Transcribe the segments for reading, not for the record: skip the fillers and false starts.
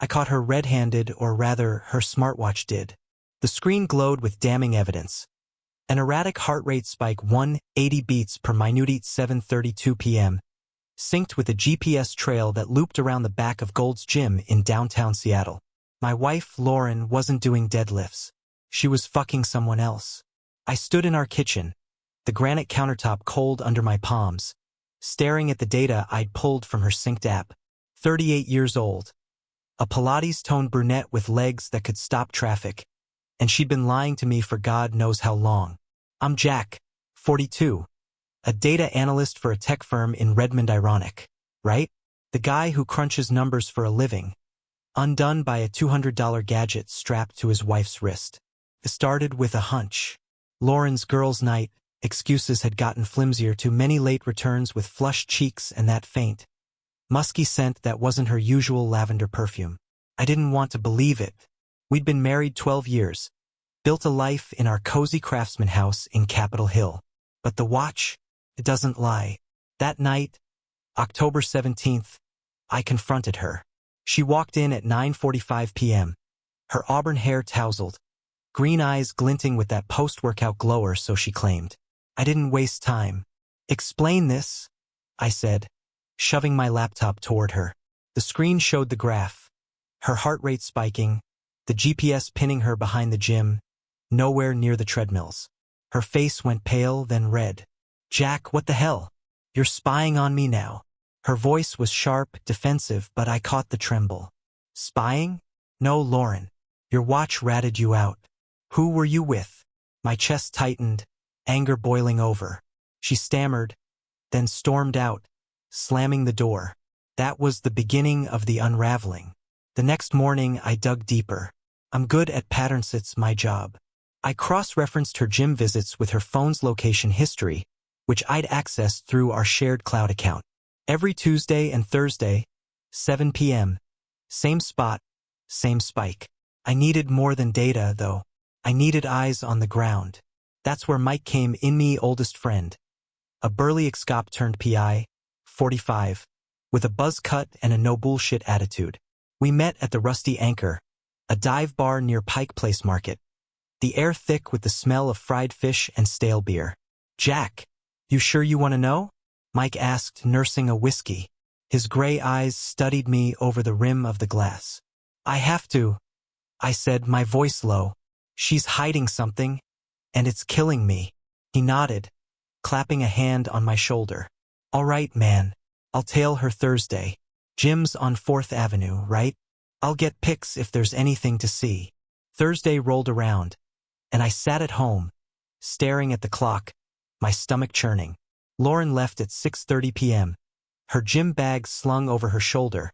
I caught her red-handed, or rather, her smartwatch did. The screen glowed with damning evidence. An erratic heart rate spike 180 beats per minute at 7:32 p.m., synced with a GPS trail that looped around the back of Gold's Gym in downtown Seattle. My wife, Lauren, wasn't doing deadlifts. She was fucking someone else. I stood in our kitchen, the granite countertop cold under my palms, staring at the data I'd pulled from her synced app. 38 years old. A Pilates-toned brunette with legs that could stop traffic. And she'd been lying to me for God knows how long. I'm Jack, 42. A data analyst for a tech firm in Redmond, ironic, right? The guy who crunches numbers for a living, undone by a $200 gadget strapped to his wife's wrist. It started with a hunch. Lauren's girls' night, excuses had gotten flimsier, too many late returns with flushed cheeks and that faint, musky scent that wasn't her usual lavender perfume. I didn't want to believe it. We'd been married 12 years, built a life in our cozy craftsman house in Capitol Hill. But the watch, it doesn't lie. That night, October 17th, I confronted her. She walked in at 9:45 p.m., her auburn hair tousled, green eyes glinting with that post-workout glower, so she claimed. I didn't waste time. Explain this, I said, shoving my laptop toward her. The screen showed the graph, her heart rate spiking, the GPS pinning her behind the gym, nowhere near the treadmills. Her face went pale, then red. Jack, what the hell? You're spying on me now. Her voice was sharp, defensive, but I caught the tremble. Spying? No, Lauren. Your watch ratted you out. Who were you with? My chest tightened, anger boiling over. She stammered, then stormed out, slamming the door. That was the beginning of the unraveling. The next morning, I dug deeper. I'm good at patterns, it's my job. I cross-referenced her gym visits with her phone's location history, which I'd accessed through our shared cloud account. Every Tuesday and Thursday, 7 p.m., same spot, same spike. I needed more than data, though. I needed eyes on the ground. That's where Mike came in, me oldest friend. A burly ex-cop turned PI, 45, with a buzz cut and a no-bullshit attitude. We met at the Rusty Anchor, a dive bar near Pike Place Market. The air thick with the smell of fried fish and stale beer. Jack, you sure you want to know? Mike asked, nursing a whiskey. His gray eyes studied me over the rim of the glass. I have to, I said, my voice low. She's hiding something, and it's killing me. He nodded, clapping a hand on my shoulder. All right, man. I'll tail her Thursday. Gym's on 4th Avenue, right? I'll get pics if there's anything to see. Thursday rolled around, and I sat at home, staring at the clock, my stomach churning. Lauren left at 6:30 p.m., her gym bag slung over her shoulder,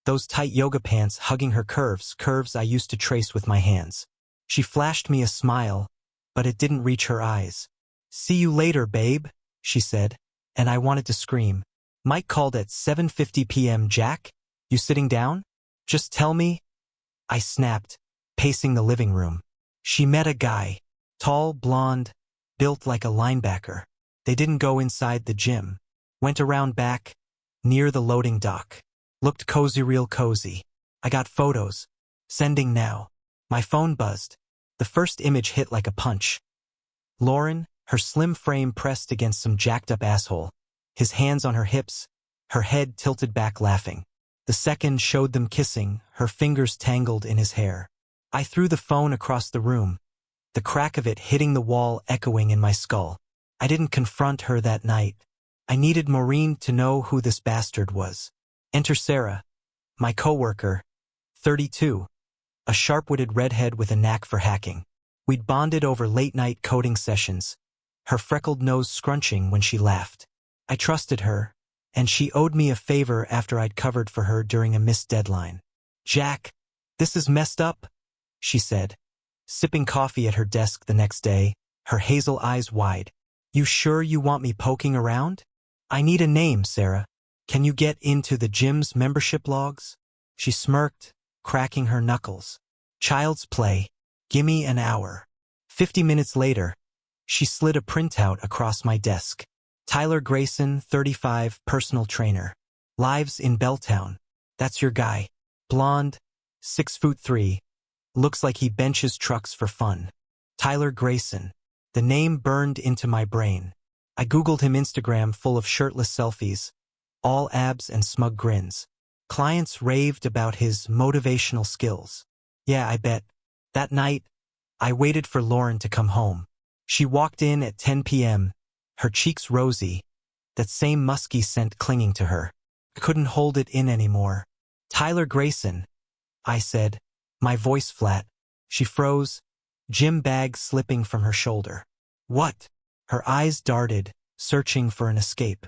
those tight yoga pants hugging her curves I used to trace with my hands. She flashed me a smile, but it didn't reach her eyes. See you later, babe, she said, and I wanted to scream. Mike called at 7:50 p.m. Jack, you sitting down? Just tell me. I snapped, pacing the living room. She met a guy, tall, blonde, built like a linebacker. They didn't go inside the gym. Went around back, near the loading dock. Looked cozy, real cozy. I got photos. Sending now. My phone buzzed. The first image hit like a punch. Lauren, her slim frame pressed against some jacked-up asshole, his hands on her hips, her head tilted back laughing. The second showed them kissing, her fingers tangled in his hair. I threw the phone across the room, the crack of it hitting the wall echoing in my skull. I didn't confront her that night. I needed Maureen to know who this bastard was. Enter Sarah, my coworker, 32, a sharp-witted redhead with a knack for hacking. We'd bonded over late-night coding sessions, her freckled nose scrunching when she laughed. I trusted her, and she owed me a favor after I'd covered for her during a missed deadline. Jack, this is messed up, she said, sipping coffee at her desk the next day, her hazel eyes wide. You sure you want me poking around? I need a name, Sarah. Can you get into the gym's membership logs? She smirked, cracking her knuckles. Child's play. Gimme an hour. 50 minutes later, she slid a printout across my desk. Tyler Grayson, 35, personal trainer. Lives in Belltown. That's your guy. Blonde, 6'3". Looks like he benches trucks for fun. Tyler Grayson. The name burned into my brain. I googled him. Instagram full of shirtless selfies, all abs and smug grins. Clients raved about his motivational skills. Yeah, I bet. That night, I waited for Lauren to come home. She walked in at 10 p.m., her cheeks rosy, that same musky scent clinging to her. I couldn't hold it in anymore. Tyler Grayson, I said, my voice flat. She froze, gym bag slipping from her shoulder. What? Her eyes darted, searching for an escape.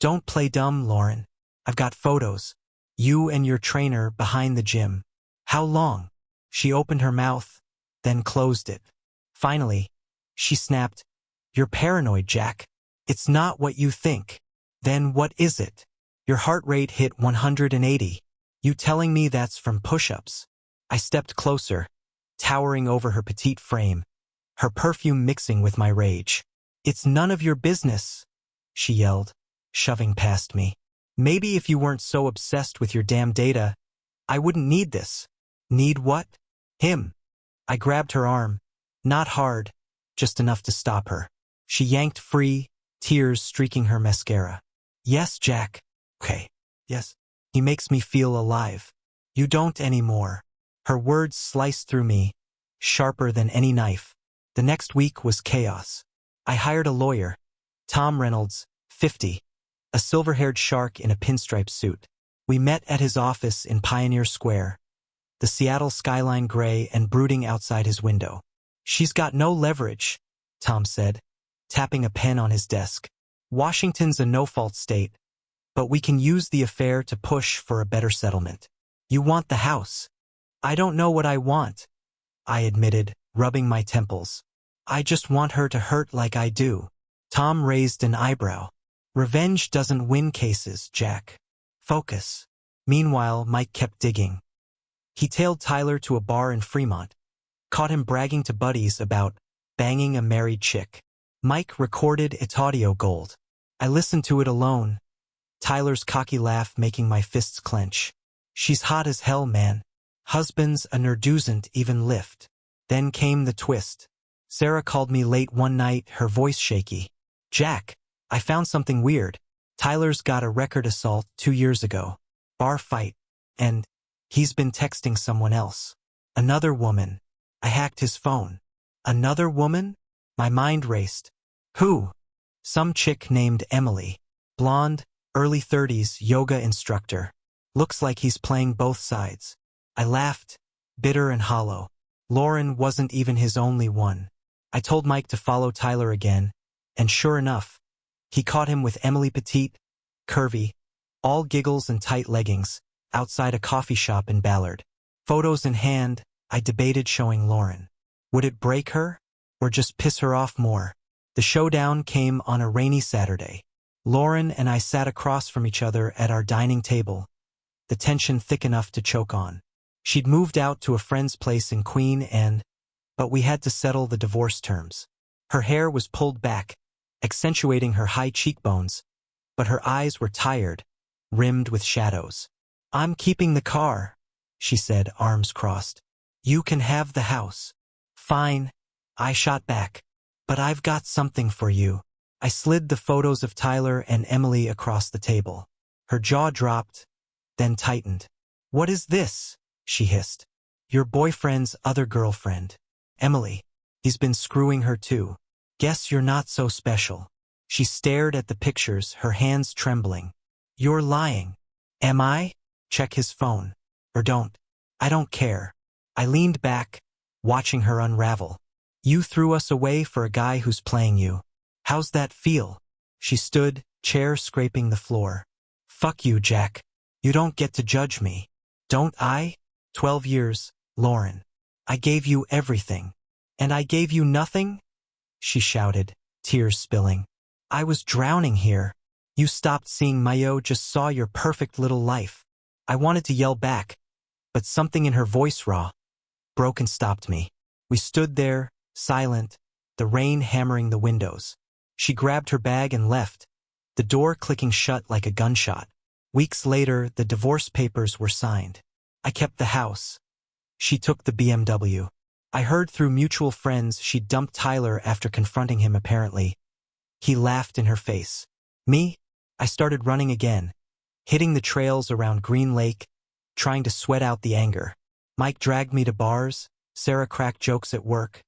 Don't play dumb, Lauren. I've got photos. You and your trainer behind the gym. How long? She opened her mouth, then closed it. Finally, she snapped, You're paranoid, Jack. It's not what you think. Then what is it? Your heart rate hit 180. You telling me that's from push-ups? I stepped closer, towering over her petite frame, her perfume mixing with my rage. It's none of your business, she yelled, shoving past me. Maybe if you weren't so obsessed with your damn data, I wouldn't need this. Need what? Him. I grabbed her arm, not hard, just enough to stop her. She yanked free, tears streaking her mascara. Yes, Jack. Okay. Yes. He makes me feel alive. You don't anymore. Her words sliced through me, sharper than any knife. The next week was chaos. I hired a lawyer, Tom Reynolds, 50, a silver-haired shark in a pinstripe suit. We met at his office in Pioneer Square, the Seattle skyline gray and brooding outside his window. She's got no leverage, Tom said, tapping a pen on his desk. Washington's a no-fault state, but we can use the affair to push for a better settlement. You want the house. I don't know what I want, I admitted, rubbing my temples. I just want her to hurt like I do. Tom raised an eyebrow. Revenge doesn't win cases, Jack. Focus. Meanwhile, Mike kept digging. He tailed Tyler to a bar in Fremont, caught him bragging to buddies about banging a married chick. Mike recorded its audio gold. I listened to it alone, Tyler's cocky laugh making my fists clench. She's hot as hell, man. Husband's a nerduzent even lift. Then came the twist. Sarah called me late one night, her voice shaky. Jack, I found something weird. Tyler's got a record assault 2 years ago. Bar fight. And he's been texting someone else. Another woman. I hacked his phone. Another woman? My mind raced. Who? Some chick named Emily. Blonde, early 30s, yoga instructor. Looks like he's playing both sides. I laughed, bitter and hollow. Lauren wasn't even his only one. I told Mike to follow Tyler again, and sure enough, he caught him with Emily, petite, curvy, all giggles and tight leggings, outside a coffee shop in Ballard. Photos in hand, I debated showing Lauren. Would it break her, or just piss her off more? The showdown came on a rainy Saturday. Lauren and I sat across from each other at our dining table, the tension thick enough to choke on. She'd moved out to a friend's place in Queen but we had to settle the divorce terms. Her hair was pulled back, accentuating her high cheekbones, but her eyes were tired, rimmed with shadows. I'm keeping the car, she said, arms crossed. You can have the house. Fine, I shot back. But I've got something for you. I slid the photos of Tyler and Emily across the table. Her jaw dropped, then tightened. What is this? She hissed. Your boyfriend's other girlfriend. Emily. He's been screwing her too. Guess you're not so special. She stared at the pictures, her hands trembling. You're lying. Am I? Check his phone. Or don't. I don't care. I leaned back, watching her unravel. You threw us away for a guy who's playing you. How's that feel? She stood, chair scraping the floor. Fuck you, Jack. You don't get to judge me. Don't I? 12 years, Lauren. I gave you everything. And I gave you nothing? She shouted, tears spilling. I was drowning here. You stopped seeing Mayo, just saw your perfect little life. I wanted to yell back, but something in her voice, raw, broken, stopped me. We stood there, silent, the rain hammering the windows. She grabbed her bag and left, the door clicking shut like a gunshot. Weeks later, the divorce papers were signed. I kept the house, She took the BMW. I heard through mutual friends she dumped Tyler after confronting him apparently. He laughed in her face. Me? I started running again, hitting the trails around Green Lake, trying to sweat out the anger. Mike dragged me to bars, Sarah cracked jokes at work,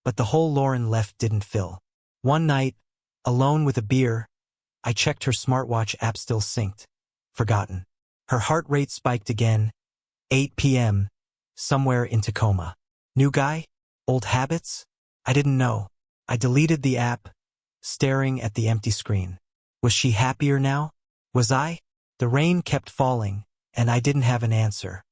but the hole Lauren left didn't fill. One night, alone with a beer, I checked her smartwatch app still synced. Forgotten. Her heart rate spiked again. 8 p.m., somewhere in Tacoma. New guy? Old habits? I didn't know. I deleted the app, staring at the empty screen. Was she happier now? Was I? The rain kept falling, and I didn't have an answer.